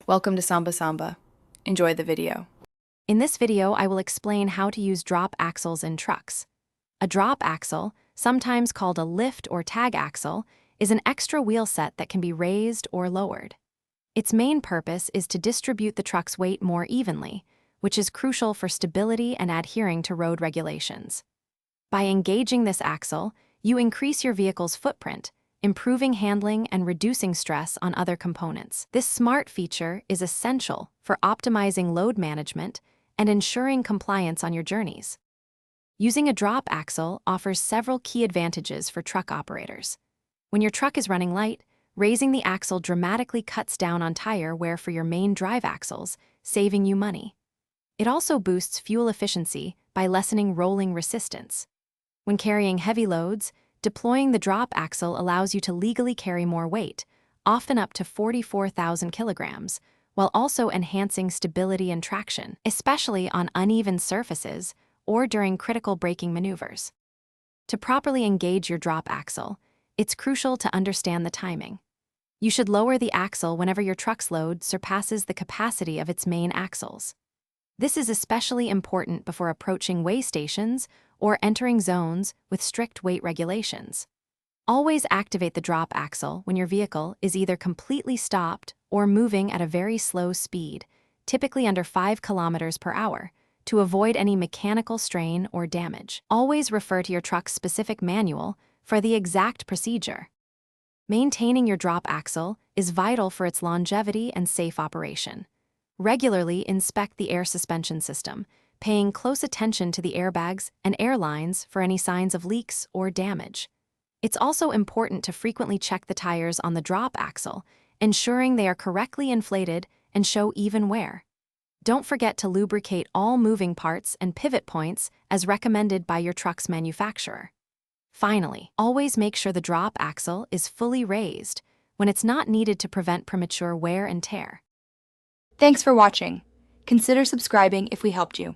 Welcome to Samba Samba. Enjoy the video. In this video, I will explain how to use drop axles in trucks. A drop axle, sometimes called a lift or tag axle, is an extra wheel set that can be raised or lowered. Its main purpose is to distribute the truck's weight more evenly, which is crucial for stability and adhering to road regulations. By engaging this axle, you increase your vehicle's footprint, improving handling and reducing stress on other components. This smart feature is essential for optimizing load management and ensuring compliance on your journeys. Using a drop axle offers several key advantages for truck operators. When your truck is running light, raising the axle dramatically cuts down on tire wear for your main drive axles, saving you money. It also boosts fuel efficiency by lessening rolling resistance. When carrying heavy loads, deploying the drop axle allows you to legally carry more weight, often up to 44,000 kilograms, while also enhancing stability and traction, especially on uneven surfaces or during critical braking maneuvers. To properly engage your drop axle, it's crucial to understand the timing. You should lower the axle whenever your truck's load surpasses the capacity of its main axles. This is especially important before approaching weigh stations or entering zones with strict weight regulations. Always activate the drop axle when your vehicle is either completely stopped or moving at a very slow speed, typically under 5 kilometers per hour, to avoid any mechanical strain or damage. Always refer to your truck's specific manual for the exact procedure. Maintaining your drop axle is vital for its longevity and safe operation. Regularly inspect the air suspension system, paying close attention to the airbags and air lines for any signs of leaks or damage. It's also important to frequently check the tires on the drop axle, ensuring they are correctly inflated and show even wear. Don't forget to lubricate all moving parts and pivot points as recommended by your truck's manufacturer. Finally, always make sure the drop axle is fully raised when it's not needed to prevent premature wear and tear. Thanks for watching. Consider subscribing if we helped you.